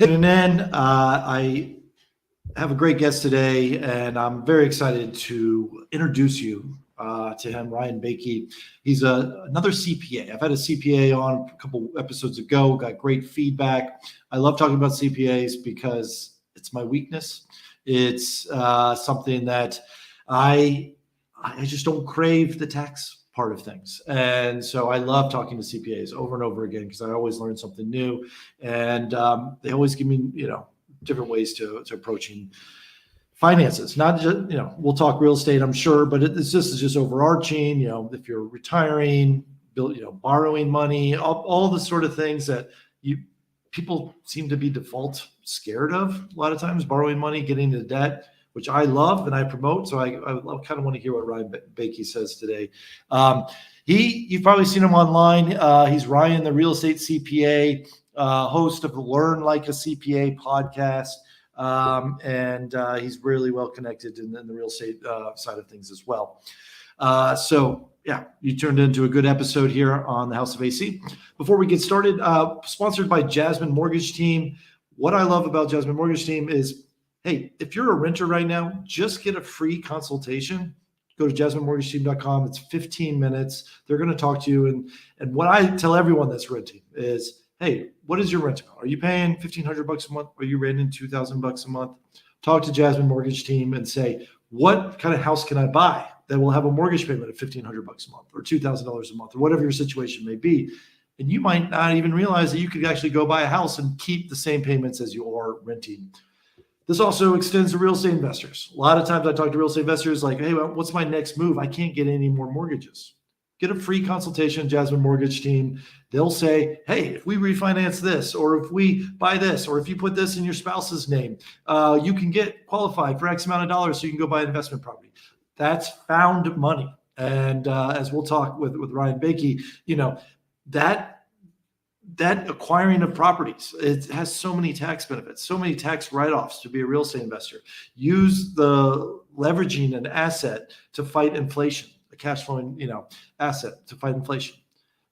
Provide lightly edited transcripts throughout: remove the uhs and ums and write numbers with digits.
And then I have a great guest today, and I'm very excited to introduce you to him, Ryan Bakke. He's another CPA. I've had a CPA on a couple episodes ago, got great feedback. I love talking about CPAs because it's my weakness. It's something that I just don't crave the tax part of things. And so I love talking to CPAs over and over again because I always learn something new. And they always give me, different ways to approaching finances. Not just, we'll talk real estate, I'm sure, but this is just overarching, if you're retiring, borrowing money, all the sort of things that people seem to be default scared of a lot of times, borrowing money, getting into debt, which I love and I promote. So I kind of want to hear what Ryan Bakke says today. You've probably seen him online. He's Ryan, the real estate CPA, host of the Learn Like a CPA podcast. And he's really well connected in the real estate side of things as well. You turned into a good episode here on the House of AC. Before we get started, sponsored by Jasmine Mortgage Team. What I love about Jasmine Mortgage Team is, hey, if you're a renter right now, just get a free consultation. Go to jasminemortgageteam.com. It's 15 minutes. They're going to talk to you. And what I tell everyone that's renting is, hey, what is your rent amount? Are you paying $1,500 a month? Are you renting $2,000 a month? Talk to Jasmine Mortgage Team and say, what kind of house can I buy that will have a mortgage payment of $1,500 a month or $2,000 a month or whatever your situation may be? And you might not even realize that you could actually go buy a house and keep the same payments as you are renting. This also extends to real estate investors. A lot of times I talk to real estate investors like, hey, well, what's my next move? I can't get any more mortgages. Get a free consultation, Jasmine Mortgage Team. They'll say, hey, if we refinance this, or if we buy this, or if you put this in your spouse's name, you can get qualified for X amount of dollars so you can go buy an investment property. That's found money. And as we'll talk with Ryan Bakke, that acquiring of properties, it has so many tax benefits, so many tax write-offs to be a real estate investor. Use the leveraging an asset to fight inflation, a cash flowing, asset to fight inflation.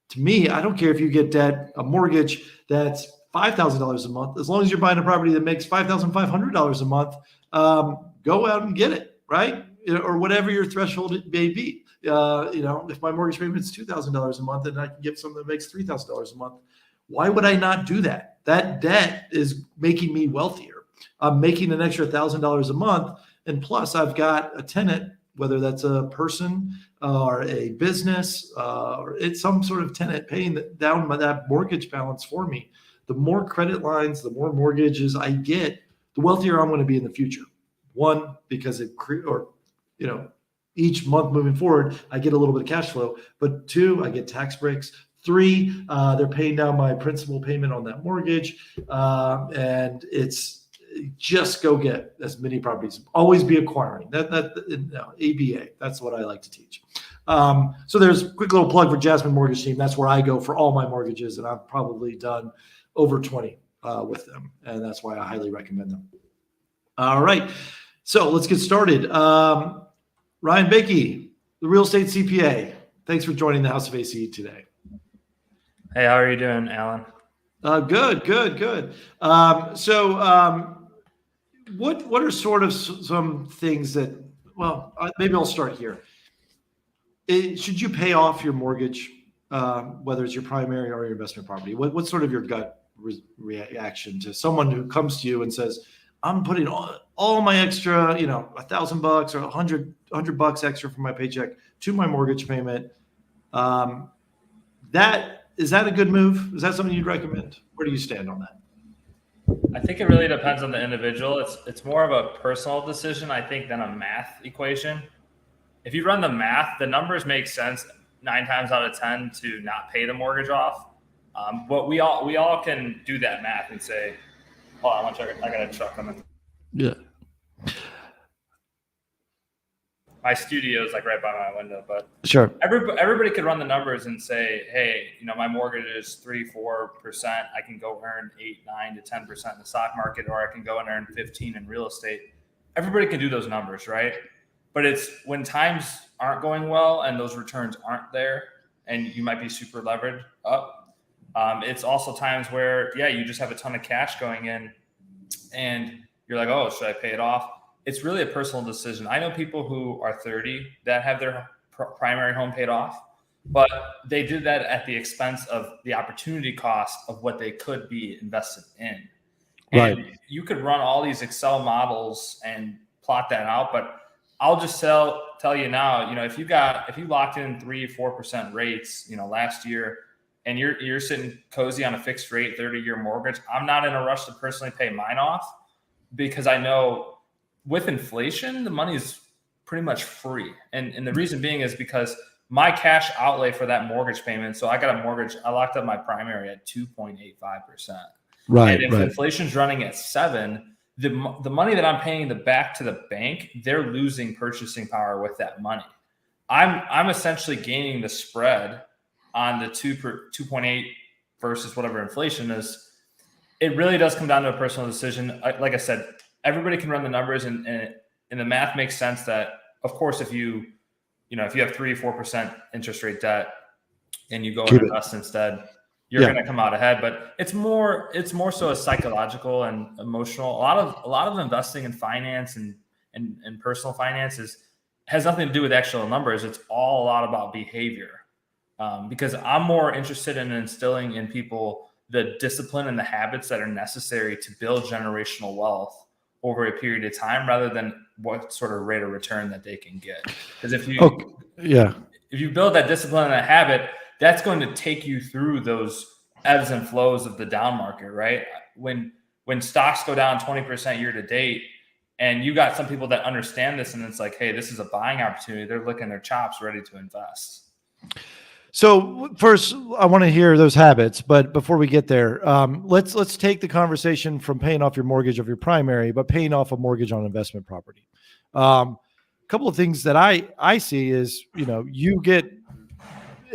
To me, I don't care if you get debt, a mortgage that's $5,000 a month, as long as you're buying a property that makes $5,500 a month, go out and get it, right? Or whatever your threshold may be. If my mortgage payment is $2,000 a month and I can get something that makes $3,000 a month, why would I not do that? That debt is making me wealthier. I'm making an extra $1,000 a month. And plus I've got a tenant, whether that's a person or a business or it's some sort of tenant paying down that mortgage balance for me. The more credit lines, the more mortgages I get, the wealthier I'm going to be in the future. One, because each month moving forward, I get a little bit of cash flow, but two, I get tax breaks. Three, they're paying down my principal payment on that mortgage. And it's just go get as many properties. Always be acquiring. ABA. That's what I like to teach. So there's a quick little plug for Jasmine Mortgage Team. That's where I go for all my mortgages, and I've probably done over 20 with them, and that's why I highly recommend them. All right, so let's get started. Ryan Bakke, the real estate CPA. Thanks for joining the House of AC today. Hey, how are you doing, Alan? Good. What are sort of some things that, maybe I'll start here. Should you pay off your mortgage, whether it's your primary or your investment property? What's sort of your gut reaction to someone who comes to you and says, I'm putting all my extra, $1,000 or $100 extra from my paycheck to my mortgage payment? Is that a good move? Is that something you'd recommend? Where do you stand on that? I think it really depends on the individual. It's more of a personal decision, I think, than a math equation. If you run the math, the numbers make sense 9 times out of 10 to not pay the mortgage off. But we all can do that math and say, hold on, I got a truck coming. Yeah. My studio is like right by my window, but sure. Everybody could run the numbers and say, hey, my mortgage is 3-4%. I can go earn 8, 9 to 10% in the stock market, or I can go and earn 15 in real estate. Everybody can do those numbers, right? But it's when times aren't going well and those returns aren't there, and you might be super levered up. It's also times where, you just have a ton of cash going in and you're like, oh, should I pay it off? It's really a personal decision. I know people who are 30 that have their primary home paid off, but they did that at the expense of the opportunity cost of what they could be invested in. And you could run all these Excel models and plot that out, but I'll just tell you now, if you locked in 3-4% rates, last year, and you're sitting cozy on a fixed rate 30-year mortgage, I'm not in a rush to personally pay mine off, because I know with inflation, the money is pretty much free. And the reason being is because my cash outlay for that mortgage payment. So I got a mortgage. I locked up my primary at 2.85%. Right. And if inflation's running at 7%, the money that I'm paying back to the bank, they're losing purchasing power with that money. I'm essentially gaining the spread on the 2.8 versus whatever inflation is. It really does come down to a personal decision. Like I said, everybody can run the numbers, and the math makes sense that, of course, if you have 3-4% interest rate debt and you go and invest instead, you're going to come out ahead. But it's more so a psychological and emotional. A lot of investing in finance and personal finances has nothing to do with actual numbers. It's all a lot about behavior, because I'm more interested in instilling in people the discipline and the habits that are necessary to build generational wealth over a period of time, rather than what sort of rate of return that they can get. Because if you build that discipline and that habit, that's going to take you through those ebbs and flows of the down market, right? When stocks go down 20% year to date, and you got some people that understand this, and it's like, hey, this is a buying opportunity. They're licking their chops, ready to invest. So first, I want to hear those habits, but before we get there, let's take the conversation from paying off your mortgage of your primary, but paying off a mortgage on investment property. A couple of things that I see is, you get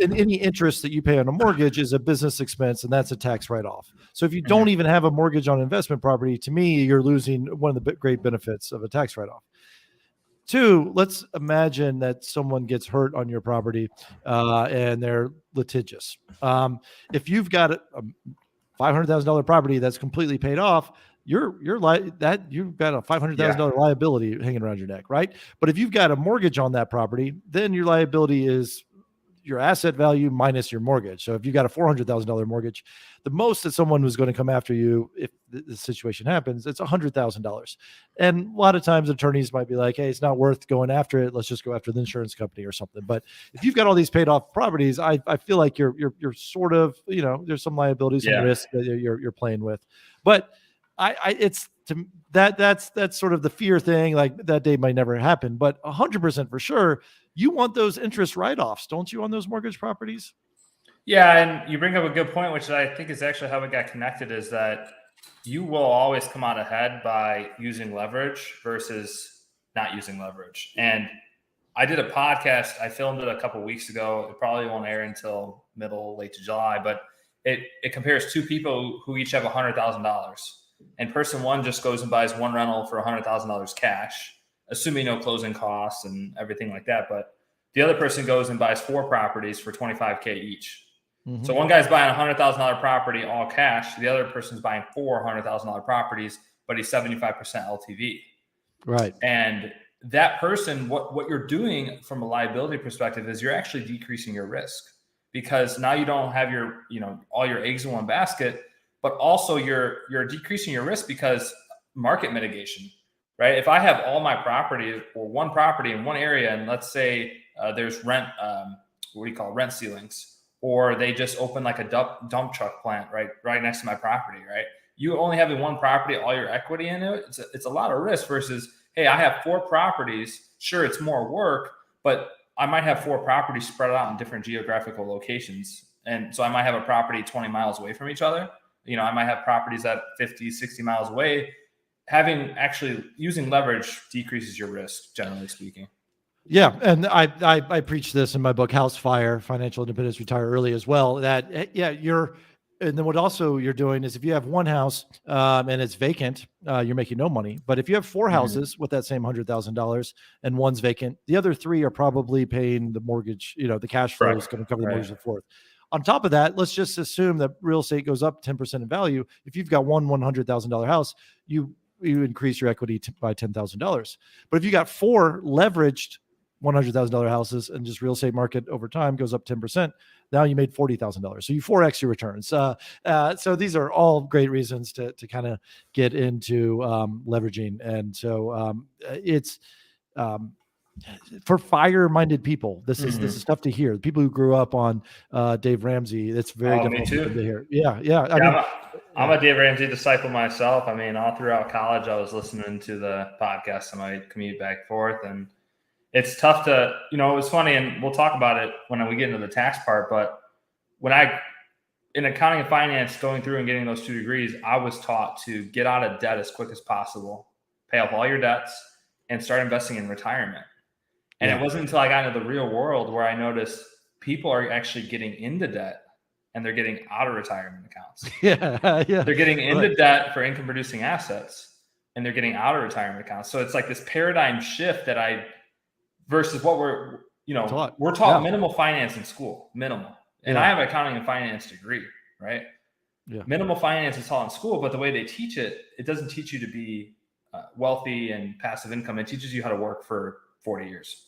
any interest that you pay on a mortgage is a business expense, and that's a tax write-off. So if you don't even have a mortgage on investment property, to me, you're losing one of the great benefits of a tax write-off. 2, let's imagine that someone gets hurt on your property and they're litigious. If you've got a $500,000 property that's completely paid off, you've got a $500,000 liability hanging around your neck, right? But if you've got a mortgage on that property, then your liability is your asset value minus your mortgage. So if you got a $400,000 mortgage, the most that someone was going to come after you, if the situation happens, it's $100,000. And a lot of times attorneys might be like, hey, it's not worth going after it. Let's just go after the insurance company or something. But if you've got all these paid off properties, I feel like you're sort of, there's some liabilities and risk that you're playing with. But that's sort of the fear thing. Like, that day might never happen, but 100% for sure, you want those interest write-offs, don't you, on those mortgage properties? Yeah, and you bring up a good point, which I think is actually how we got connected, is that you will always come out ahead by using leverage versus not using leverage. And I did a podcast. I filmed it a couple of weeks ago. It probably won't air until late July, but it compares two people who each have $100,000. And person one just goes and buys one rental for $100,000 cash, assuming no closing costs and everything like that. But the other person goes and buys 4 properties for $25K each. Mm-hmm. So one guy's buying a $100,000 property all cash. The other person's buying 4 $100,000 properties, but he's 75% LTV. Right. And that person, what you're doing from a liability perspective is you're actually decreasing your risk, because now you don't have all your eggs in one basket, but also you're decreasing your risk because market mitigation. Right. If I have all my property or one property in one area, and let's say there's rent ceilings, or they just open like a dump truck plant right next to my property. Right. You only having one property, all your equity in it. It's a lot of risk versus, hey, I have 4 properties. Sure, it's more work, but I might have 4 properties spread out in different geographical locations. And so I might have a property 20 miles away from each other. I might have properties that 50, 60 miles away. Using leverage decreases your risk, generally speaking. Yeah. And I preach this in my book, House Fire, Financial Independence, Retire Early, as well, that, and then what also you're doing is if you have one house and it's vacant, you're making no money. But if you have 4 houses with that same $100,000 and one's vacant, the other 3 are probably paying the mortgage, the cash flow is going to cover the mortgage of the 4th. on top of that, let's just assume that real estate goes up 10% in value. If you've got one $100,000 house, you increase your equity by $10,000. But if you got 4 leveraged $100,000 houses and just real estate market over time goes up 10%, now you made $40,000. So you 4x your returns. So these are all great reasons to kind of get into leveraging. And so it's for fire-minded people. This is tough to hear. People who grew up on Dave Ramsey, it's very difficult to hear. Yeah. I'm a Dave Ramsey disciple myself. I mean, all throughout college, I was listening to the podcast on my commute back and forth, and it's tough to, it was funny, and we'll talk about it when we get into the tax part, but when in accounting and finance, going through and getting those 2 degrees, I was taught to get out of debt as quick as possible, pay off all your debts, and start investing in retirement. And it wasn't until I got into the real world where I noticed people are actually getting into debt and they're getting out of retirement accounts. They're getting into debt for income producing assets and they're getting out of retirement accounts. So it's like this paradigm shift versus what we're taught minimal finance in school, minimal. And I have an accounting and finance degree, right? Yeah. Minimal finance is taught in school, but the way they teach it, it doesn't teach you to be wealthy and passive income. It teaches you how to work for 40 years.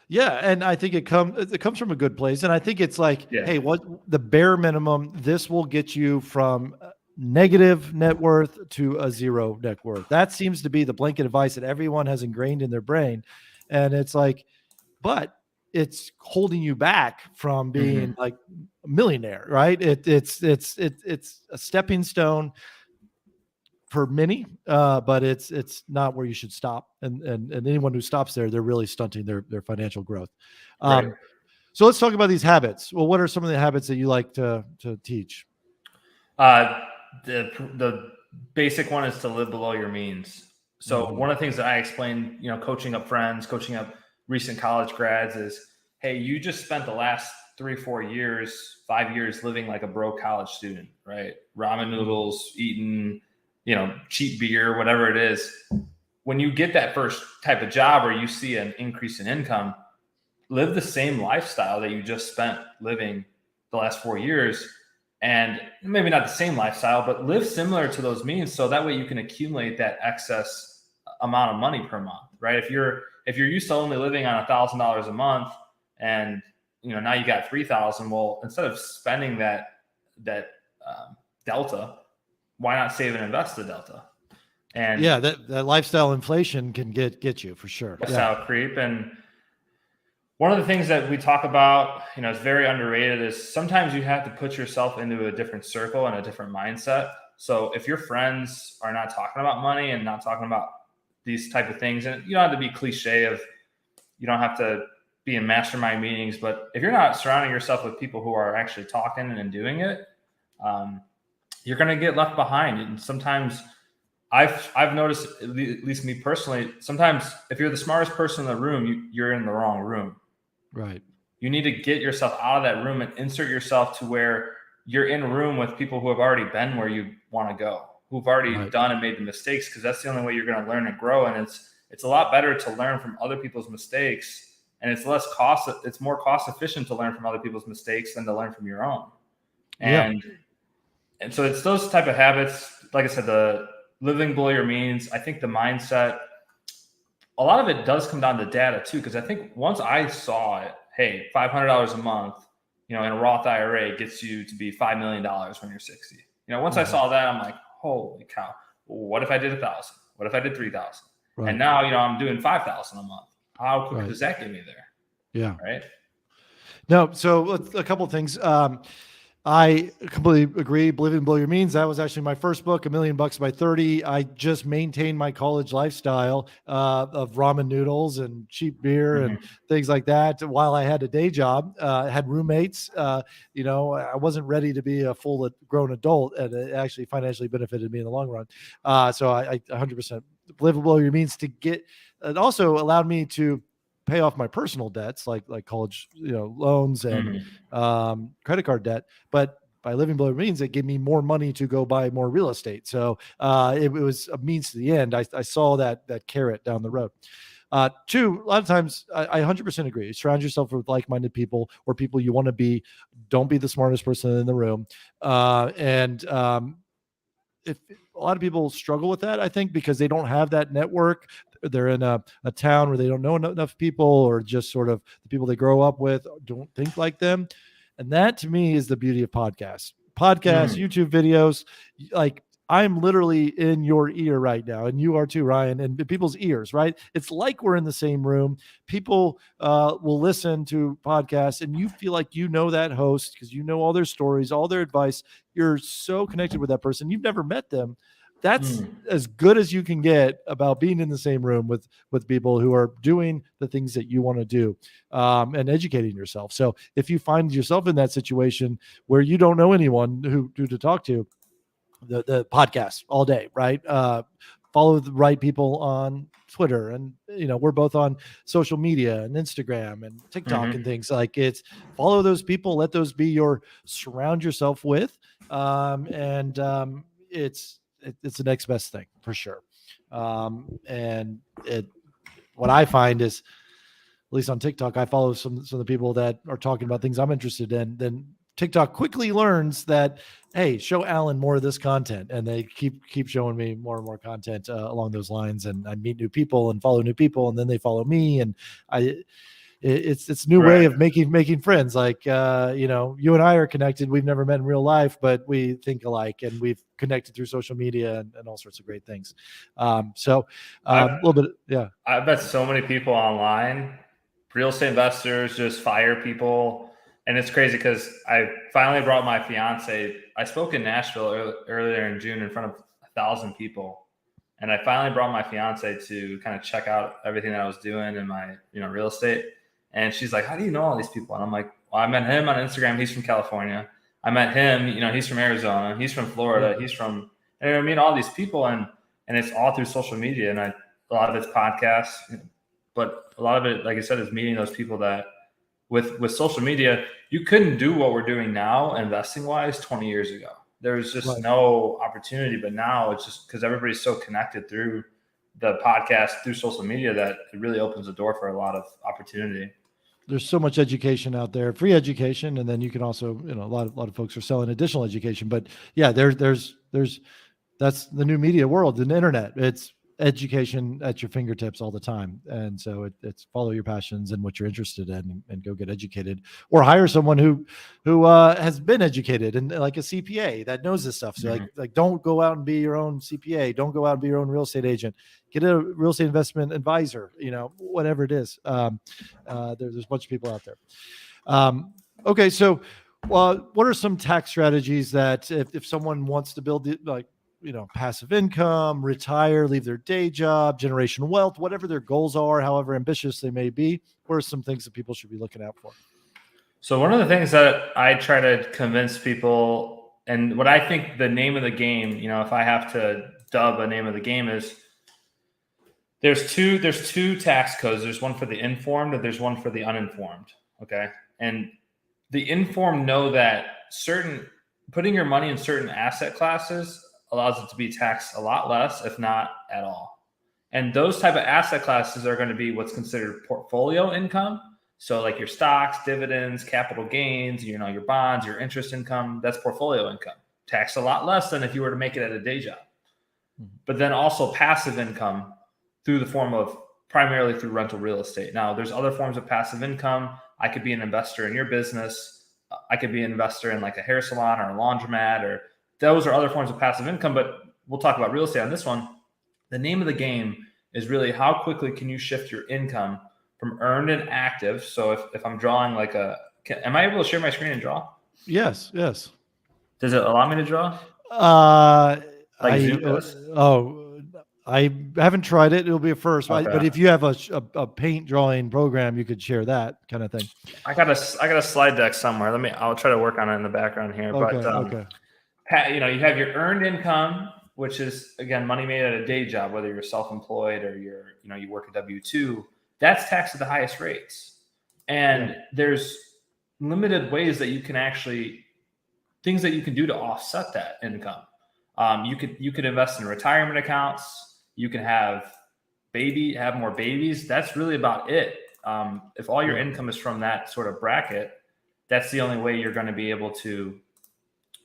Yeah. And I think it comes from a good place. And I think it's like, hey, what the bare minimum, this will get you from negative net worth to a 0 net worth. That seems to be the blanket advice that everyone has ingrained in their brain. And it's like, but it's holding you back from being like a millionaire, right? It's a stepping stone for many, but it's not where you should stop. And anyone who stops there, they're really stunting their financial growth. Right. So let's talk about these habits. Well, what are some of the habits that you like to teach? The basic one is to live below your means. So one of the things that I explain, coaching up friends, coaching up recent college grads is, hey, you just spent the last 3-4 years, 5 years living like a broke college student, right? Ramen noodles, eating, cheap beer, whatever it is. When you get that first type of job or you see an increase in income, live the same lifestyle that you just spent living the last 4 years. And maybe not the same lifestyle, but live similar to those means. So that way you can accumulate that excess amount of money per month, right? If you're used to only living on $1,000 a month and, now you got 3,000, well, instead of spending that delta, why not save and invest the delta? And that lifestyle inflation can get you for sure. Lifestyle creep. And one of the things that we talk about, is very underrated is sometimes you have to put yourself into a different circle and a different mindset. So if your friends are not talking about money and not talking about these type of things, and you don't have to be cliche you don't have to be in mastermind meetings, but if you're not surrounding yourself with people who are actually talking and doing it, you're going to get left behind. And sometimes I've noticed, at least me personally, sometimes if you're the smartest person in the room, you're in the wrong room. Right. You need to get yourself out of that room and insert yourself to where you're in a room with people who have already been where you want to go, who've already done and made the mistakes, because that's the only way you're going to learn and grow. And it's a lot better to learn from other people's mistakes, and it's more cost efficient to learn from other people's mistakes than to learn from your own. And so it's those type of habits. Like I said, the living below your means. I think the mindset, a lot of it does come down to data too, because I think once I saw it, hey, $500 a month, in a Roth IRA gets you to be $5 million when you're 60. Once I saw that, I'm like, holy cow. What if I did 1,000? What if I did 3,000? Right. And now, I'm doing 5,000 a month. How quick does that get me there? Yeah. Right. No. So a couple of things. I completely agree. Living Below Your Means. That was actually my first book, $1 Million by 30. I just maintained my college lifestyle of ramen noodles and cheap beer and things like that while I had a day job, had roommates. I wasn't ready to be a full grown adult, and it actually financially benefited me in the long run. So I 100% live below your means to get, it also allowed me to pay off my personal debts like college, loans and credit card debt. But by living below means, it gave me more money to go buy more real estate. So it was a means to the end. I saw that carrot down the road. Two, a lot of times I 100% agree. Surround yourself with like-minded people or people you want to be. Don't be the smartest person in the room. If a lot of people struggle with that, I think, because they don't have that network. They're in a town where they don't know enough people, or just sort of the people they grow up with don't think like them. And that to me is the beauty of podcasts, YouTube videos. Like, I'm literally in your ear right now, and you are too, Ryan, and people's ears, right? It's like we're in the same room. People will listen to podcasts, and you feel like you know that host because you know all their stories, all their advice. You're so connected with that person. You've never met them. That's as good as you can get about being in the same room with people who are doing the things that you want to do, and educating yourself. So if you find yourself in that situation where you don't know anyone who to talk to, the podcast all day, right? Follow the right people on Twitter, and we're both on social media and Instagram and TikTok and things like it's. Follow those people, let those be your surround yourself with, it's the next best thing for sure. What I find is, at least on TikTok, I follow some of the people that are talking about things I'm interested in. Then TikTok quickly learns that, hey, show Alan more of this content, and they keep showing me more and more content along those lines. And I meet new people and follow new people, and then they follow me, and it's new way of making friends. Like, you and I are connected. We've never met in real life, but we think alike, and we've connected through social media and all sorts of great things. A little bit, yeah. I bet so many people online, real estate investors, just fire people. And it's crazy because I finally brought my fiance. I spoke in Nashville earlier in June in front of 1,000 people. And I finally brought my fiance to kind of check out everything that I was doing in my, real estate. And she's like, how do you know all these people? And I'm like, well, I met him on Instagram. He's from California. I met him, he's from Arizona. He's from Florida. He's from, and I mean, all these people. And it's all through social media. And a lot of it's podcasts, but a lot of it, like I said, is meeting those people that, with social media, you couldn't do what we're doing now investing wise 20 years ago. There was just no opportunity, but now it's just because everybody's so connected through the podcast, through social media, that it really opens the door for a lot of opportunity. There's so much education out there, free education. And then you can also, a lot of folks are selling additional education, but yeah, there's that's the new media world, the internet. It's education at your fingertips all the time. And so it's follow your passions and what you're interested in, and go get educated, or hire someone who has been educated, and like a CPA that knows this stuff. So like don't go out and be your own CPA. Don't go out and be your own real estate agent. Get a real estate investment advisor, whatever it is. There's a bunch of people out there. Okay. So what are some tax strategies that if someone wants to build passive income, retire, leave their day job, generational wealth, whatever their goals are, however ambitious they may be, what are some things that people should be looking out for? So one of the things that I try to convince people, and what I think the name of the game, if I have to dub a name of the game, is there's two tax codes. There's one for the informed and there's one for the uninformed. Okay. And the informed know that putting your money in certain asset classes allows it to be taxed a lot less, if not at all. And those type of asset classes are going to be what's considered portfolio income. So like your stocks, dividends, capital gains, your bonds, your interest income, that's portfolio income. Taxed a lot less than if you were to make it at a day job. But then also passive income through the form of primarily through rental real estate. Now there's other forms of passive income. I could be an investor in your business. I could be an investor in like a hair salon or a laundromat, or those are other forms of passive income, but we'll talk about real estate on this one. The name of the game is really how quickly can you shift your income from earned and active. So if I'm drawing am I able to share my screen and draw? Yes. Does it allow me to draw? I haven't tried it. It'll be a first, okay. But if you have a paint drawing program, you could share that kind of thing. I got a slide deck somewhere. I'll try to work on it in the background here. Okay, but okay. You have your earned income, which is again money made at a day job, whether you're self-employed or you work a W-2. That's taxed at the highest rates, and there's limited ways that you can things that you can do to offset that income. You could invest in retirement accounts. You can have have more babies, that's really about it. If all your income is from that sort of bracket, that's the only way you're going to be able to.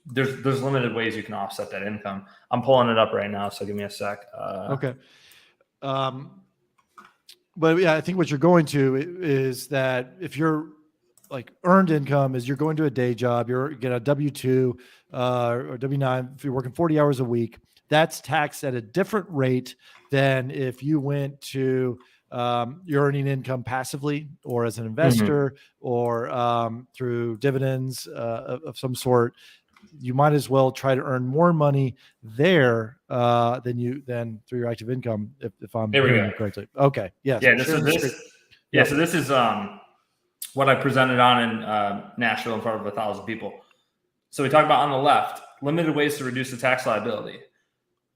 There's limited ways you can offset that income. I'm pulling it up right now, so give me a sec. Okay. But yeah, I think what you're going to is that if you're like earned income is you're going to a day job, you're get a W-2 or W-9, if you're working 40 hours a week, that's taxed at a different rate than if you went to you're earning income passively or as an investor or through dividends of some sort. You might as well try to earn more money there than through your active income. If I'm hearing you correctly. Okay. Yes. Yeah. So this is what I presented on in Nashville in front of 1,000 people. So we talked about on the left, limited ways to reduce the tax liability.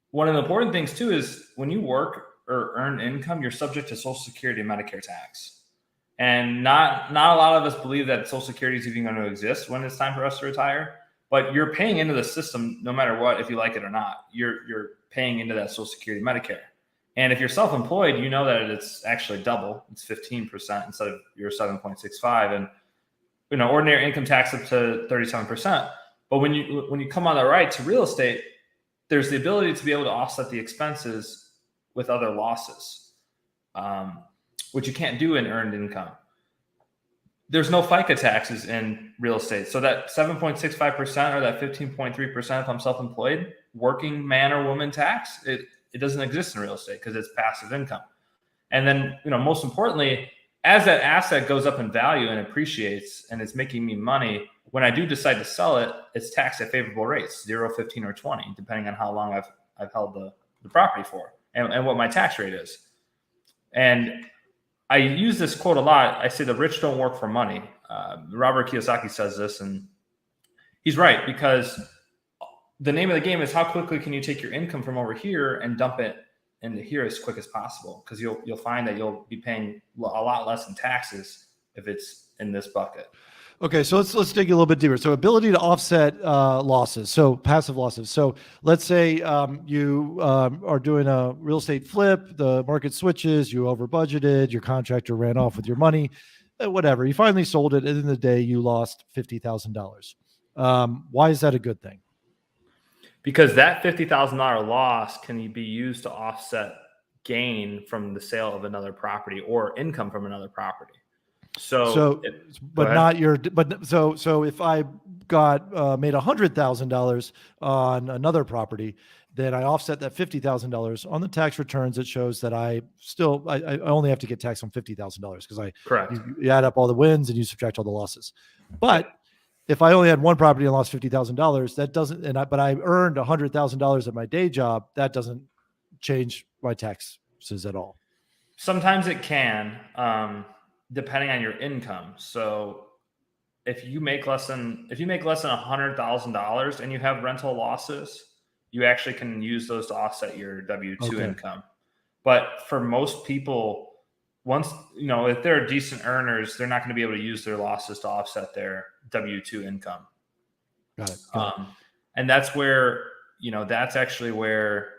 One of the important things too is when you work or earn income, you're subject to Social Security and Medicare tax. And not a lot of us believe that Social Security is even going to exist when it's time for us to retire. But you're paying into the system no matter what, if you like it or not. You're paying into that Social Security, Medicare. And if you're self-employed, you know that it's actually double. It's 15% instead of your 7.65, and ordinary income tax up to 37%. But when you come on the right to real estate, there's the ability to be able to offset the expenses with other losses, which you can't do in earned income. There's no FICA taxes in real estate. So that 7.65% or that 15.3% if I'm self-employed, working man or woman tax, it doesn't exist in real estate because it's passive income. And then, most importantly, as that asset goes up in value and appreciates and it's making me money, when I do decide to sell it, it's taxed at favorable rates, 0, 15, or 20, depending on how long I've held the property for and what my tax rate is. And I use this quote a lot. I say the rich don't work for money. Robert Kiyosaki says this, and he's right, because the name of the game is how quickly can you take your income from over here and dump it into here as quick as possible, because you'll find that you'll be paying a lot less in taxes if it's in this bucket. Okay, so let's dig a little bit deeper. So ability to offset losses, so passive losses. So let's say you are doing a real estate flip, the market switches, you over budgeted, your contractor ran off with your money, whatever. You finally sold it, and in the day you lost $50,000. Why is that a good thing? Because that $50,000 loss can be used to offset gain from the sale of another property or income from another property. So if I got made $100,000 on another property, then I offset that $50,000 on the tax returns. It shows that I only have to get taxed on $50,000 because you add up all the wins and you subtract all the losses. But if I only had one property and lost $50,000, that doesn't, but I earned $100,000 at my day job, that doesn't change my taxes at all. Sometimes it can, depending on your income. So if you make less than $100,000 and you have rental losses, you actually can use those to offset your W-2 income. But for most people, once, if they're decent earners, they're not going to be able to use their losses to offset their W-2 income. Got it. And that's where, that's actually where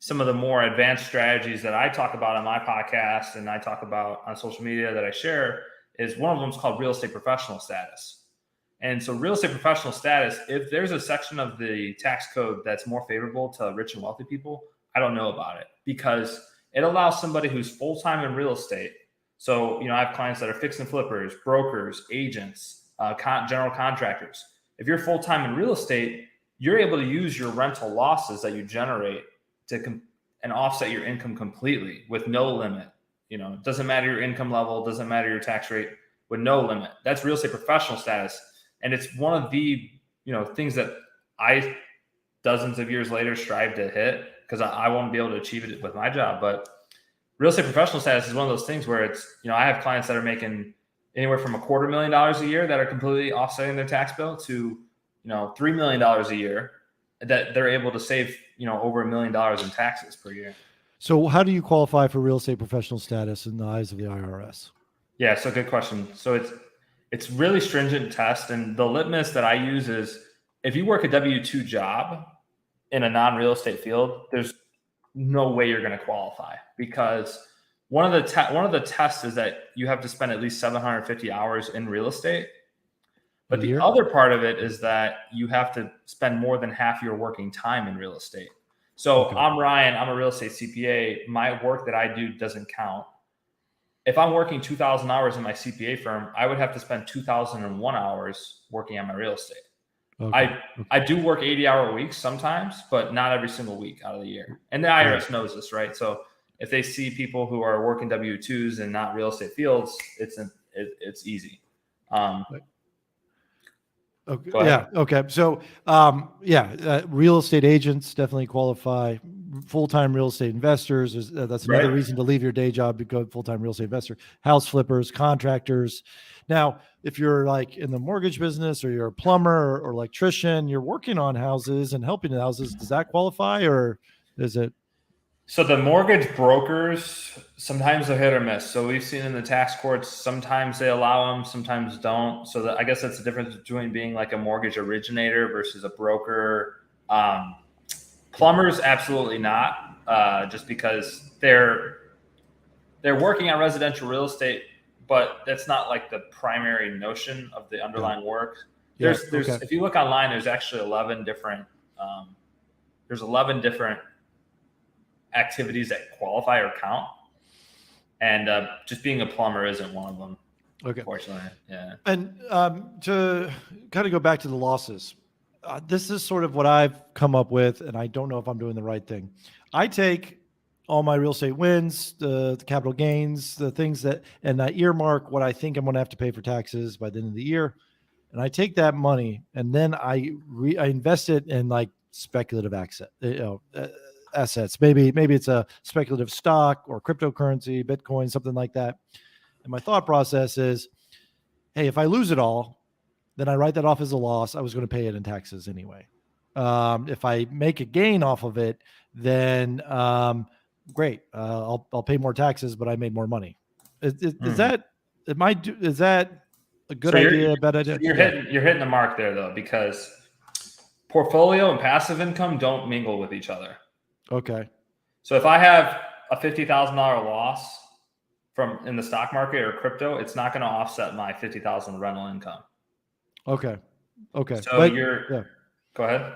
some of the more advanced strategies that I talk about on my podcast and I talk about on social media that I share is one of them is called real estate professional status. And so real estate professional status, if there's a section of the tax code that's more favorable to rich and wealthy people, I don't know about it, because it allows somebody who's full-time in real estate. So, I have clients that are fix and flippers, brokers, agents, general contractors. If you're full-time in real estate, you're able to use your rental losses that you generate and offset your income completely with no limit. It doesn't matter your income level, doesn't matter your tax rate, with no limit. That's real estate professional status. And it's one of the, things that I, dozens of years later, strive to hit, because I won't be able to achieve it with my job. But real estate professional status is one of those things where it's, I have clients that are making anywhere from $250,000 a year that are completely offsetting their tax bill to, $3 million a year that they're able to save, over $1 million in taxes per year. So how do you qualify for real estate professional status in the eyes of the IRS? Yeah, so good question. So it's really stringent test, and the litmus that I use is if you work a W-2 job in a non-real estate field, there's no way you're going to qualify, because one of the tests is that you have to spend at least 750 hours in real estate. But the other part of it is that you have to spend more than half your working time in real estate. So I'm Ryan, I'm a real estate CPA. My work that I do doesn't count. If I'm working 2,000 hours in my CPA firm, I would have to spend 2,001 hours working on my real estate. I do work 80-hour weeks sometimes, but not every single week out of the year. And the IRS knows this, right? So if they see people who are working W-2s and not real estate fields, it's easy. Okay. Yeah. Okay. So, real estate agents definitely qualify. Full-time real estate investors. That's another reason to leave your day job to go full-time real estate investor. House flippers, contractors. Now, if you're like in the mortgage business, or you're a plumber or electrician, you're working on houses and helping the houses. Does that qualify, or is it? So the mortgage brokers, sometimes they're hit or miss. So we've seen in the tax courts, sometimes they allow them, sometimes don't. So I guess that's the difference between being like a mortgage originator versus a broker. Plumbers, absolutely not, just because they're working on residential real estate, but that's not like the primary notion of the underlying work. There's if you look online, there's actually 11 different activities that qualify or count, and just being a plumber isn't one of them. Okay, unfortunately, yeah. And to kind of go back to the losses, this is sort of what I've come up with, and I don't know if I'm doing the right thing. I take all my real estate wins, the capital gains, the things and I earmark what I think I'm going to have to pay for taxes by the end of the year, and I take that money and then I invest it in like speculative assets. Maybe it's a speculative stock or cryptocurrency, Bitcoin, something like that. And my thought process is, hey, if I lose it all, then I write that off as a loss. I was going to pay it in taxes anyway. If I make a gain off of it, then great. I'll pay more taxes, but I made more money. Is that a good idea? Bad idea? So you're hitting the mark there though, because portfolio and passive income don't mingle with each other. Okay. So if I have a $50,000 loss in the stock market or crypto, it's not going to offset my $50,000 rental income. Okay. So go ahead.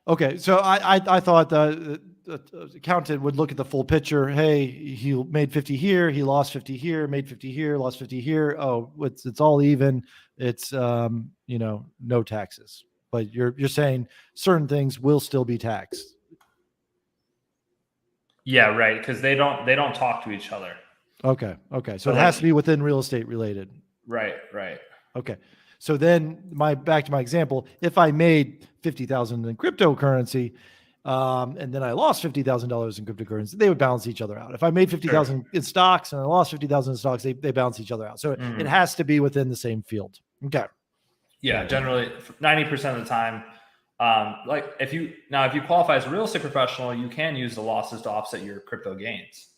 Okay. So I thought the accountant would look at the full picture. Hey, he made 50 here, he lost 50 here, made 50 here, lost 50 here. Oh, it's all even. It's no taxes. But you're saying certain things will still be taxed. Yeah, right. Because they don't talk to each other. Okay. So it has to be within real estate related. Right. Okay. So then back to my example, if I made $50,000 in cryptocurrency, and then I lost $50,000 in cryptocurrency, they would balance each other out. If I made $50,000 in stocks and I lost $50,000 in stocks, they balance each other out. So it has to be within the same field. Okay. Yeah, generally 90% of the time. Like if you qualify as a real estate professional, you can use the losses to offset your crypto gains.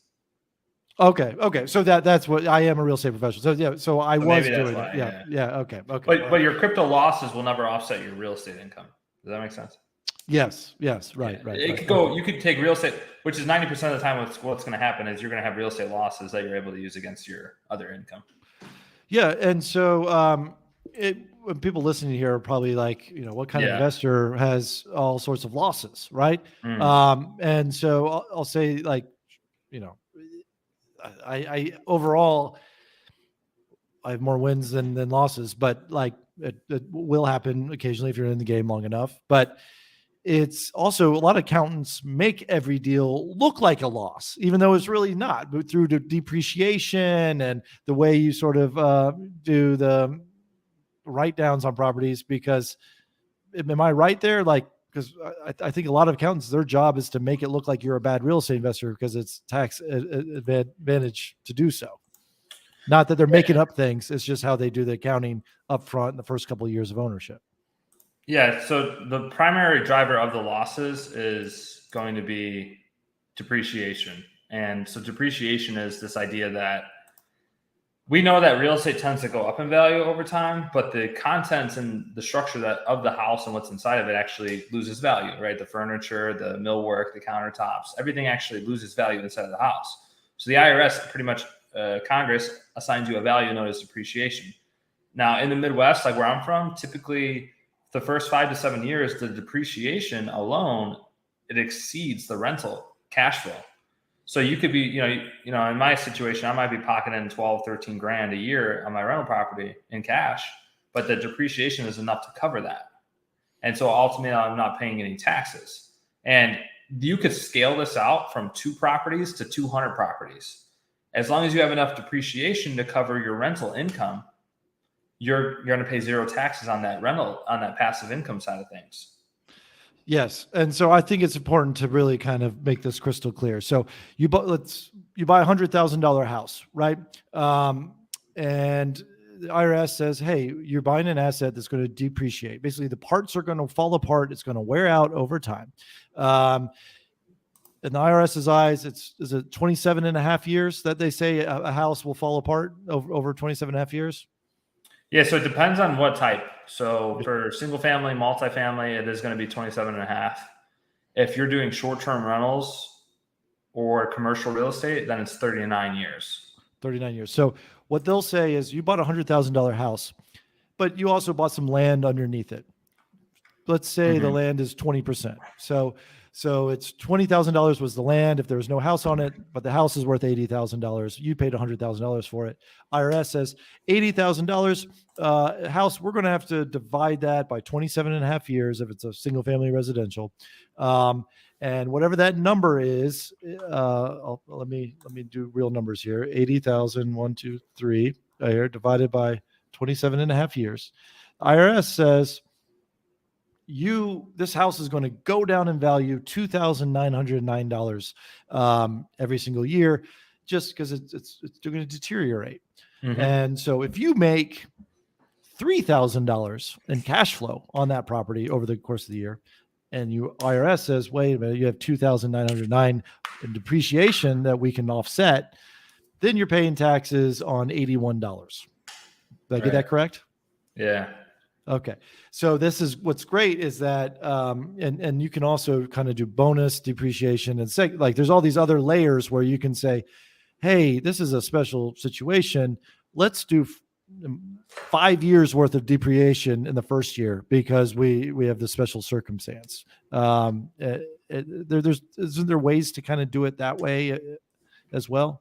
Okay. So that's what I am, a real estate professional. So yeah, so I was doing it. Yeah. Okay. But your crypto losses will never offset your real estate income. Does that make sense? Yes. Right. It could go. You could take real estate, which is 90% of the time. What's going to happen is you're going to have real estate losses that you're able to use against your other income. Yeah, and so when people listening here are probably like, what kind of investor has all sorts of losses, right? And so I'll say, like, I overall I have more wins than losses, but like it will happen occasionally if you're in the game long enough. But it's also a lot of accountants make every deal look like a loss, even though it's really not, but through the depreciation and the way you sort of do the write downs on properties. Because am I right there? Like, because I think a lot of accountants, their job is to make it look like you're a bad real estate investor because it's tax advantage to do so. Not that they're making up things. It's just how they do the accounting up front in the first couple of years of ownership. Yeah. So the primary driver of the losses is going to be depreciation. And so depreciation is this idea that We know that real estate tends to go up in value over time, but the contents and the structure of the house and what's inside of it actually loses value, right? The furniture, the millwork, the countertops, everything actually loses value inside of the house. So the IRS pretty much, Congress assigns you a value known as depreciation. Now in the Midwest, like where I'm from, typically the first 5 to 7 years, the depreciation alone, it exceeds the rental cash flow. So you could be, in my situation, I might be pocketing 12, 13 grand a year on my rental property in cash, but the depreciation is enough to cover that. And so ultimately I'm not paying any taxes. And you could scale this out from 2 properties to 200 properties. As long as you have enough depreciation to cover your rental income, you're going to pay 0 taxes on that rental, on that passive income side of things. Yes. And so I think it's important to really kind of make this crystal clear. So you buy $100,000 house, right? And the IRS says, hey, you're buying an asset that's going to depreciate. Basically, the parts are going to fall apart. It's going to wear out over time. In the IRS's eyes, is it 27 and a half years that they say a house will fall apart over 27 and a half years? Yeah, so it depends on what type. So for single family, multifamily, it is going to be 27 and a half. If you're doing short-term rentals or commercial real estate, then it's 39 years. 39 years. So what they'll say is you bought a $100,000 house, but you also bought some land underneath it. Let's say the land is 20%. So it's $20,000 was the land if there was no house on it, but the house is worth $80,000. You paid $100,000 for it. IRS says $80,000 house. We're going to have to divide that by 27 and a half years if it's a single family residential. And whatever that number is, let me do real numbers here. 80,000, 1, 2, 3 here divided by 27 and a half years. IRS says, this house is going to go down in value $2,909 every single year, just because it's going to deteriorate. And so if you make $3,000 in cash flow on that property over the course of the year, and IRS says, wait a minute, you have $2,909 in depreciation that we can offset, then you're paying taxes on $81. Did I get that correct? Yeah. Okay. So this is what's great is that, and you can also kind of do bonus depreciation and say, like, there's all these other layers where you can say, hey, this is a special situation. Let's do 5 years worth of depreciation in the first year because we have this special circumstance. Isn't there ways to kind of do it that way as well?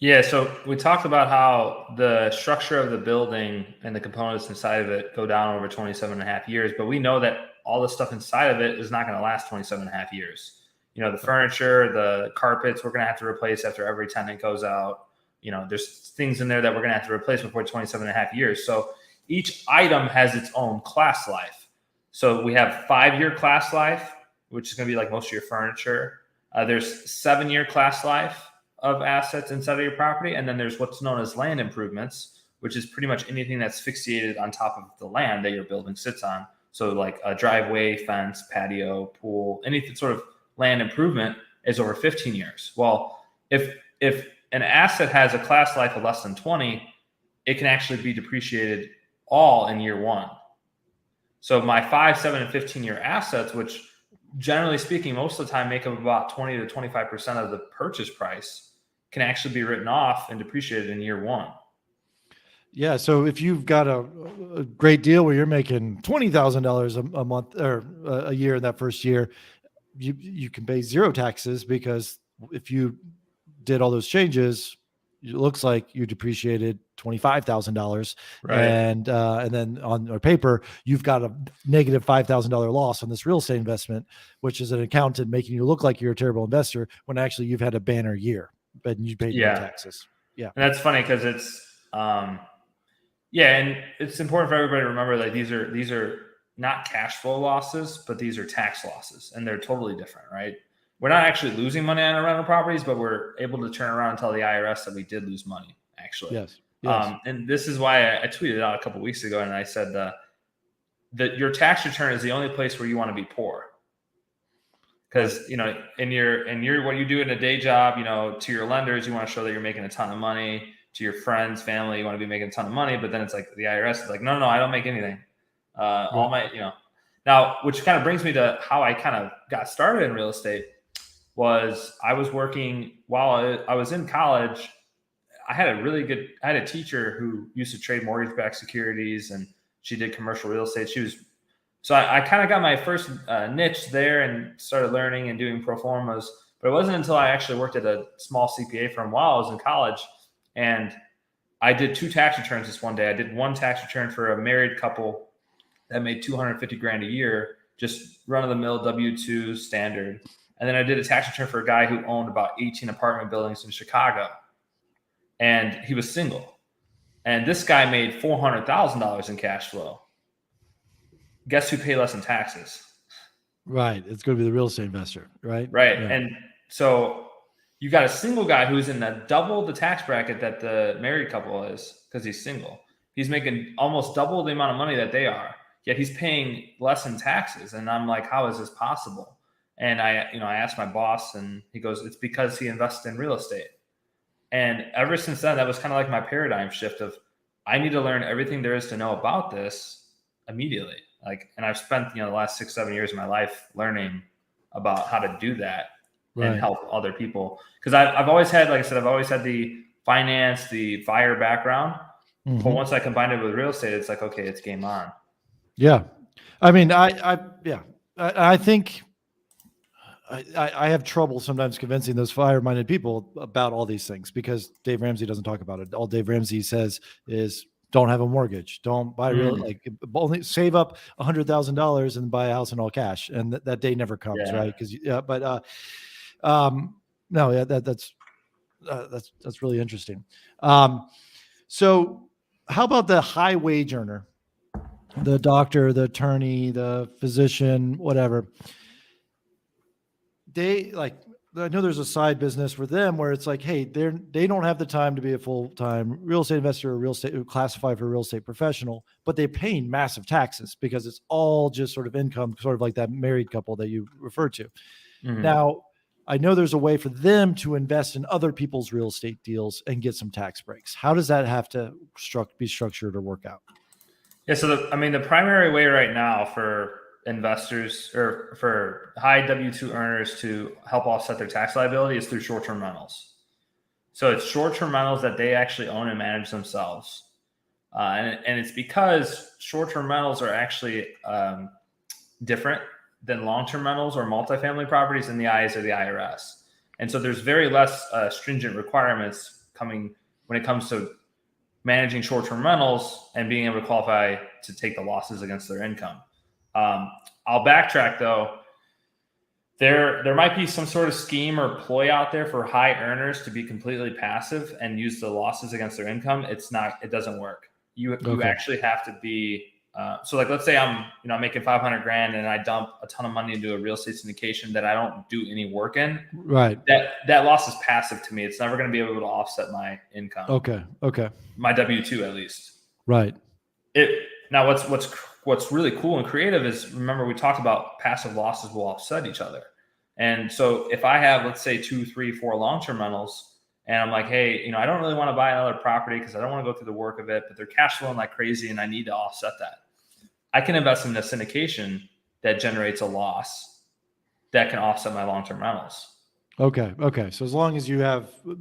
Yeah, so we talked about how the structure of the building and the components inside of it go down over 27 and a half years, but we know that all the stuff inside of it is not going to last 27 and a half years. The furniture, the carpets, we're going to have to replace after every tenant goes out. There's things in there that we're going to have to replace before 27 and a half years. So each item has its own class life. So we have 5-year class life, which is going to be like most of your furniture. There's 7-year class life of assets inside of your property. And then there's what's known as land improvements, which is pretty much anything that's fixated on top of the land that your building sits on. So like a driveway, fence, patio, pool, anything sort of land improvement is over 15 years. Well, if an asset has a class life of less than 20, it can actually be depreciated all in year 1. So my 5, 7, and 15-year assets, which generally speaking, most of the time make up about 20 to 25% of the purchase price, can actually be written off and depreciated in year 1. Yeah. So if you've got a great deal where you're making $20,000 a month or a year in that first year, you can pay 0 taxes because if you did all those changes, it looks like you depreciated $25,000, right? And then on your paper, you've got a negative $5,000 loss on this real estate investment, which is an accountant making you look like you're a terrible investor when actually you've had a banner year, but you paid no taxes. Yeah, and that's funny because it's and it's important for everybody to remember that these are not cash flow losses, but these are tax losses, and they're totally different, right? We're not actually losing money on our rental properties, but we're able to turn around and tell the IRS that we did lose money, actually. Yes. And this is why I tweeted out a couple of weeks ago, and I said that your tax return is the only place where you want to be poor. Because, in your what you do in a day job, to your lenders, you want to show that you're making a ton of money. to your friends, family, you want to be making a ton of money, but then it's like the IRS is like, no, I don't make anything. All my, now, which kind of brings me to how I kind of got started in real estate was I was working while I was in college. I had a teacher who used to trade mortgage-backed securities, and she did commercial real estate. So I kind of got my first niche there and started learning and doing pro formas. But it wasn't until I actually worked at a small CPA firm while I was in college, and I did 2 tax returns this one day. I did one tax return for a married couple that made $250,000 a year, just run-of-the-mill W-2 standard. And then I did a tax return for a guy who owned about 18 apartment buildings in Chicago, and he was single. And this guy made $400,000 in cash flow. Guess who paid less in taxes? Right. It's going to be the real estate investor, right? Right. Yeah. And so you got a single guy who's in double the tax bracket that the married couple is because he's single. He's making almost double the amount of money that they are, yet he's paying less in taxes. And I'm like, how is this possible? And I asked my boss, and he goes, it's because he invested in real estate. And ever since then, that was kind of like my paradigm shift of I need to learn everything there is to know about this immediately. And I've spent, the last 6-7 years of my life learning about how to do that and help other people. Because I've always had, like I said, I've always had the finance, the fire background. Mm-hmm. But once I combined it with real estate, it's like, okay, it's game on. Yeah. I mean, I think I have trouble sometimes convincing those fire-minded people about all these things because Dave Ramsey doesn't talk about it. All Dave Ramsey says is don't have a mortgage, don't buy real, only save up $100,000 and buy a house in all cash. And that day never comes. Right. Cause that's really interesting. So how about the high wage earner, the doctor, the attorney, the physician, whatever? I know there's a side business for them where it's like, hey, they don't have the time to be a full-time real estate investor or real estate classified for a real estate professional, but they're paying massive taxes because it's all just sort of income, sort of like that married couple that you referred to. Mm-hmm. Now, I know there's a way for them to invest in other people's real estate deals and get some tax breaks. How does that have to be structured or work out? Yeah, so the primary way right now for investors or for high W-2 earners to help offset their tax liability is through short-term rentals. So it's short-term rentals that they actually own and manage themselves. And it's because short-term rentals are actually different than long-term rentals or multifamily properties in the eyes of the IRS. And so there's very less stringent requirements when it comes to managing short-term rentals and being able to qualify to take the losses against their income. I'll backtrack though. There might be some sort of scheme or ploy out there for high earners to be completely passive and use the losses against their income. It doesn't work. You actually have to be, so like, let's say I'm making $500,000 and I dump a ton of money into a real estate syndication that I don't do any work in. Right. That loss is passive to me. It's never going to be able to offset my income. Okay. My W-2 at least. Right. Now what's really cool and creative is, remember, we talked about passive losses will offset each other. And so if I have, let's say 2, 3, 4 long-term rentals, and I'm like, hey, I don't really want to buy another property because I don't want to go through the work of it, but they're cash flowing like crazy and I need to offset that. I can invest in a syndication that generates a loss that can offset my long-term rentals. Okay. So as long as you have a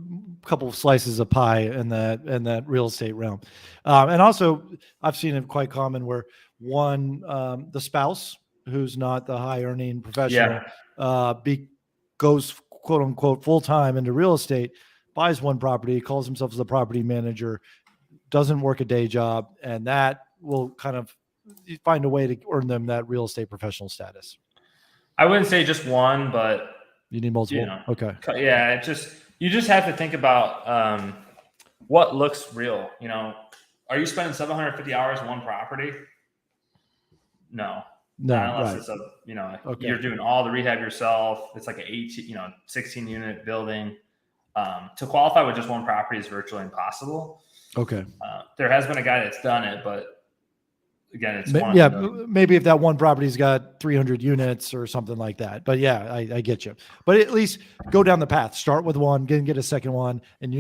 couple of slices of pie in that real estate realm. And also I've seen it quite common where the spouse who's not the high earning professional, goes quote unquote full-time into real estate, buys one property, calls himself as a property manager, doesn't work a day job. And that will kind of find a way to earn them that real estate professional status. I wouldn't say just one, but you need multiple. Okay. Yeah. You just have to think about what looks real. Are you spending 750 hours on one property? No. Unless it's you're doing all the rehab yourself. It's like 16 unit building. To qualify with just one property is virtually impossible. Okay. There has been a guy that's done it, but again, it's maybe if that one property's got 300 units or something like that. But yeah, I get you. But at least go down the path. Start with one, get a second one, and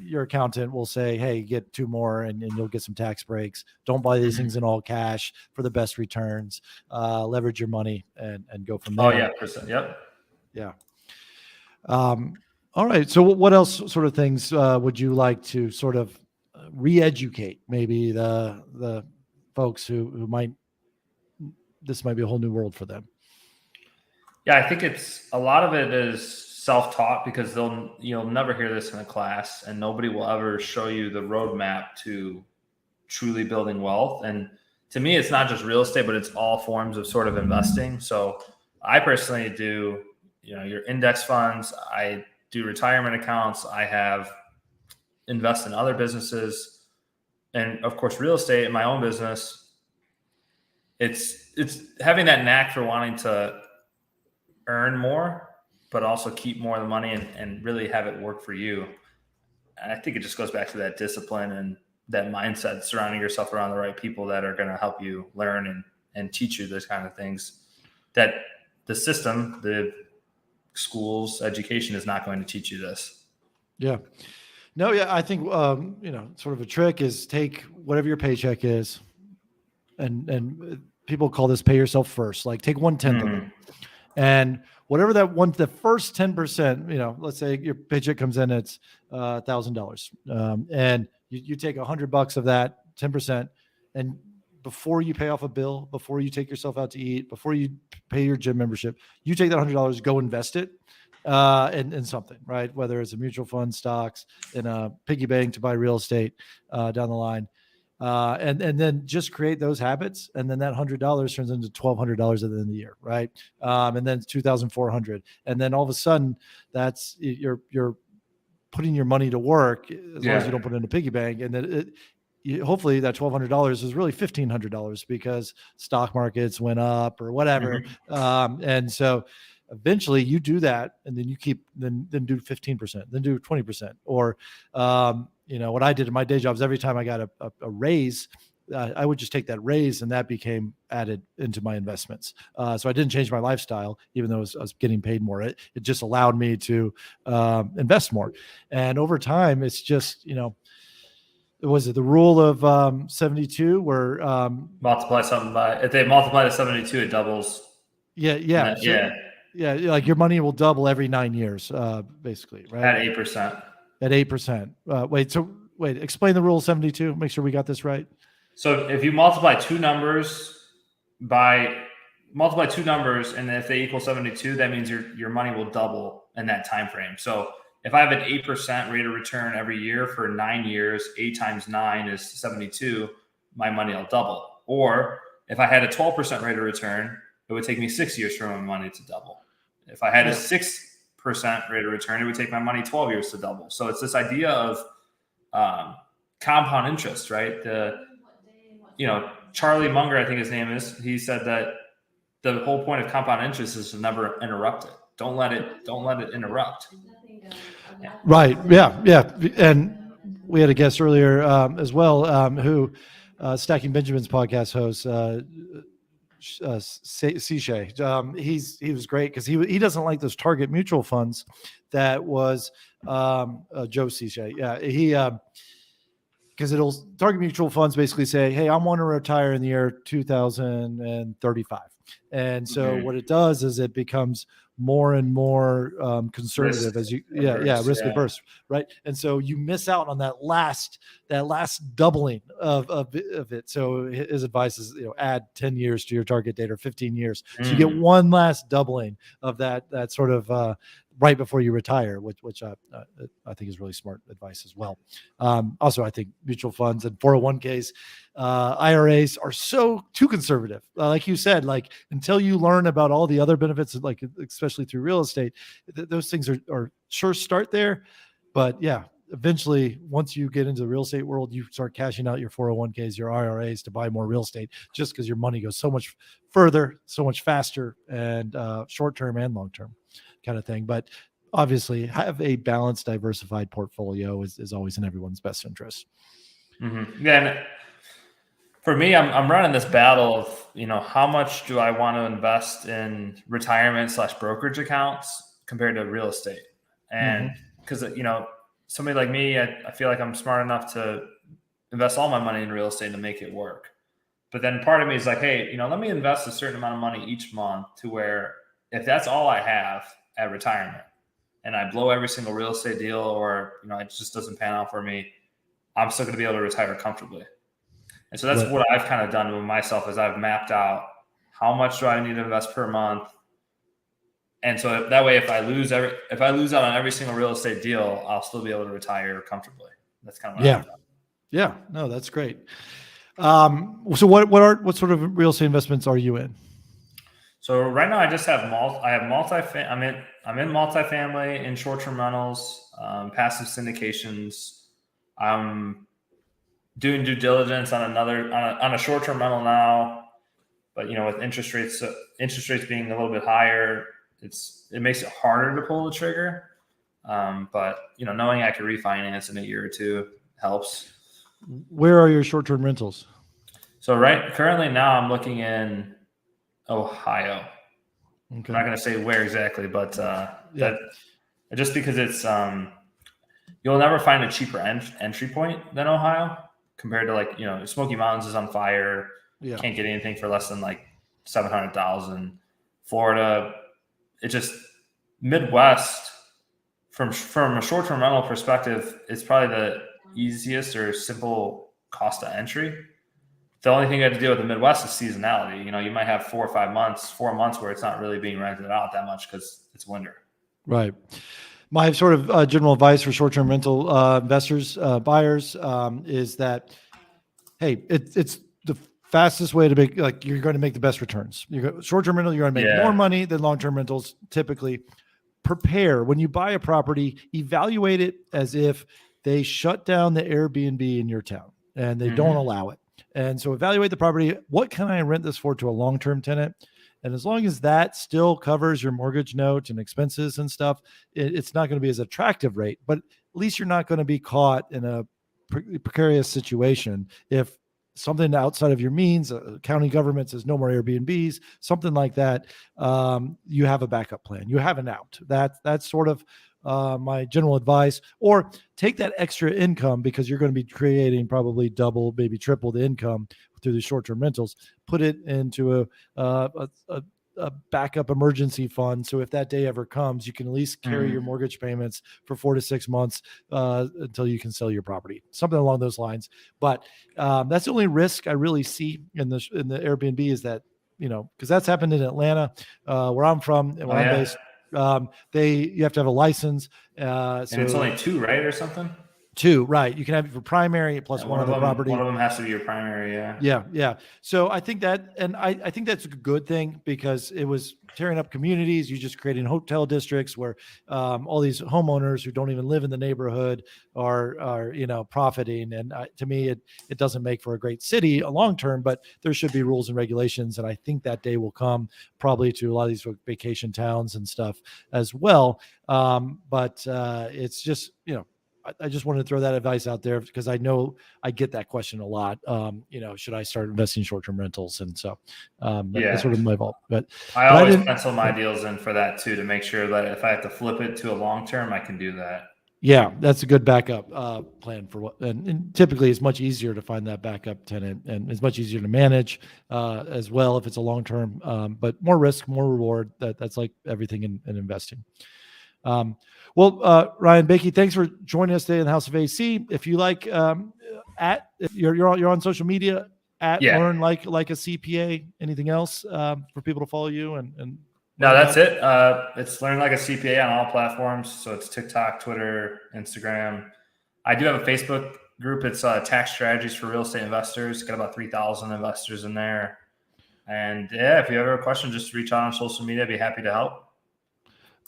your accountant will say, hey, get 2 more and you'll get some tax breaks. Don't buy these things in all cash for the best returns. Leverage your money and go from there. Oh yeah, percent. Yep. Yeah. All right. So what else sort of things would you like to sort of re-educate maybe the folks who this might be a whole new world for them? Yeah, I think a lot of it is self-taught, because you'll never hear this in a class, and nobody will ever show you the roadmap to truly building wealth. And to me, it's not just real estate, but it's all forms of sort of investing. So I personally do, your index funds, I do retirement accounts, I have invest in other businesses, and of course, real estate in my own business. It's having that knack for wanting to earn more, but also keep more of the money and really have it work for you. And I think it just goes back to that discipline and that mindset, surrounding yourself around the right people that are going to help you learn and teach you those kind of things that the system, the schools, education is not going to teach you this. Yeah. No, yeah, I think, sort of a trick is take whatever your paycheck is, and people call this pay yourself first, like take 1/10 of it. And whatever the first 10%, let's say your paycheck comes in, it's $1,000. And you take $100 of that 10%, and before you pay off a bill, before you take yourself out to eat, before you pay your gym membership, you take that $100, go invest it in something, right? Whether it's a mutual fund, stocks, in a piggy bank to buy real estate down the line. And then just create those habits. And then that $100 turns into $1,200 at the end of the year. Right. And then it's $2,400. And then all of a sudden that's you're putting your money to work as long as you don't put it in a piggy bank. And then hopefully that $1,200 is really $1,500 because stock markets went up or whatever. And so eventually you do that, and then you keep, then do 15%, then do 20%. Or, what I did in my day jobs, every time I got a raise, I would just take that raise, and that became added into my investments. So I didn't change my lifestyle, even though I was getting paid more. It just allowed me to invest more. And over time, it's just, was it the rule of 72 where multiply something by, if they multiply to 72, it doubles. Yeah. Yeah, like your money will double every 9 years, basically, right? At 8%. At 8%. Wait, explain the rule of 72. Make sure we got this right. So if you multiply two numbers, and if they equal 72, that means your money will double in that time frame. So if I have an 8% rate of return every year for 9 years, 8 times 9 is 72, my money will double. Or if I had a 12% rate of return, it would take me 6 years for my money to double. If I had a 6% rate of return, it would take my money 12 years to double. So it's this idea of compound interest, right? Charlie Munger, I think his name is, he said that the whole point of compound interest is to never interrupt it. Don't let it interrupt. Right. Yeah. And we had a guest earlier as well, who Stacking Benjamin's podcast host, Sishay. He was great because he doesn't like those target mutual funds. That was Joe Sishay. Yeah, because it'll target mutual funds basically say, hey, I want to retire in the year 2035. And so what it does is it becomes more and more conservative risk averse, right? And so you miss out on that last doubling of it. So his advice is, add 10 years to your target date or 15 years. So you get one last doubling of that sort of right before you retire, which I think is really smart advice as well. Also, I think mutual funds and 401ks, IRAs are too conservative. Like you said, until you learn about all the other benefits, especially through real estate, those things are sure start there. But yeah, eventually, once you get into the real estate world, you start cashing out your 401ks, your IRAs to buy more real estate, just because your money goes so much further, so much faster, and short-term and long-term kind of thing. But obviously, have a balanced, diversified portfolio is always in everyone's best interest. Mm-hmm. Yeah. And for me, I'm running this battle of, how much do I want to invest in retirement / brokerage accounts compared to real estate? And because, somebody like me, I feel like I'm smart enough to invest all my money in real estate to make it work. But then part of me is like, hey, let me invest a certain amount of money each month to where if that's all I have at retirement and I blow every single real estate deal or, it just doesn't pan out for me, I'm still going to be able to retire comfortably. And so that's what I've kind of done with myself is I've mapped out how much do I need to invest per month. And so that way, if I lose out on every single real estate deal, I'll still be able to retire comfortably. That's kind of what I've done. Yeah. No, that's great. So what sort of real estate investments are you in? So right now I just have I'm in multifamily, in short-term rentals, passive syndications. I'm doing due diligence on a short-term rental now, but with interest rates being a little bit higher, it makes it harder to pull the trigger. But knowing I can refinance in a year or two helps. Where are your short-term rentals? So currently now I'm looking in Ohio. Okay. I'm not going to say where exactly, but that just because it's you'll never find a cheaper entry point than Ohio compared to Smoky Mountains is on fire. Yeah. Can't get anything for less than $700,000. Florida, it just Midwest from a short-term rental perspective, it's probably the easiest or simple cost of entry. The only thing you have to deal with the Midwest is seasonality. You might have 4 or 5 months, 4 months where it's not really being rented out that much because it's winter. Right. My sort of general advice for short-term rental investors, buyers, is that, hey, it's the fastest way to make, you're going to make the best returns. Short-term rental, you're going to make more money than long-term rentals. Typically, prepare when you buy a property, evaluate it as if they shut down the Airbnb in your town and they don't allow it. And so evaluate the property. What can I rent this for to a long-term tenant? And as long as that still covers your mortgage note and expenses and stuff, it's not going to be as attractive rate, but at least you're not going to be caught in a precarious situation. If something outside of your means, county government says no more Airbnbs, something like that, you have a backup plan. You have an out. That's sort of my general advice. Or take that extra income because you're going to be creating probably double, maybe triple the income through the short-term rentals. Put it into a backup emergency fund. So if that day ever comes, you can at least carry your mortgage payments for 4 to 6 months until you can sell your property, something along those lines. But that's the only risk I really see in the Airbnb is that, because that's happened in Atlanta, where I'm from and where I'm based. You have to have a license. And it's only 2, right? Or something? 2, right. You can have it for primary plus one other property. One of them has to be your primary. Yeah. So I think I think that's a good thing because it was tearing up communities. You just creating hotel districts where all these homeowners who don't even live in the neighborhood are profiting. And to me, it doesn't make for a great city long term, but there should be rules and regulations. And I think that day will come probably to a lot of these vacation towns and stuff as well. But it's just, I just wanted to throw that advice out there because I know I get that question a lot. Should I start investing in short-term rentals? And so that's sort of my fault. But I always pencil my deals in for that too, to make sure that if I have to flip it to a long-term, I can do that. Yeah, that's a good backup plan for what, and typically it's much easier to find that backup tenant and it's much easier to manage as well if it's a long-term, but more risk, more reward. That's like everything in investing. Ryan Bakke, thanks for joining us today in the House of AC. If you like, you're on social media Learn like a CPA. Anything else for people to follow you and no, that's it. It's Learn Like a CPA on all platforms. So it's TikTok, Twitter, Instagram. I do have a Facebook group. It's Tax Strategies for Real Estate Investors. Got about 3,000 investors in there. And if you ever have a question, just reach out on social media. I'd be happy to help.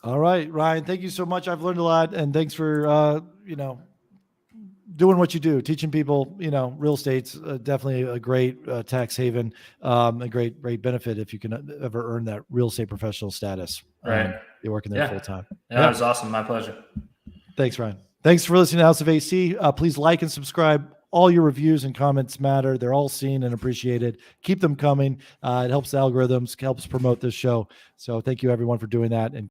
All right, Ryan, thank you so much. I've learned a lot, and thanks for, doing what you do, teaching people, real estate's definitely a great tax haven, a great benefit if you can ever earn that real estate professional status. Right. You're working there full time. Yeah, it was awesome. My pleasure. Thanks, Ryan. Thanks for listening to House of AC. Please like and subscribe. All your reviews and comments matter. They're all seen and appreciated. Keep them coming. It helps the algorithms, helps promote this show. So thank you everyone for doing that. And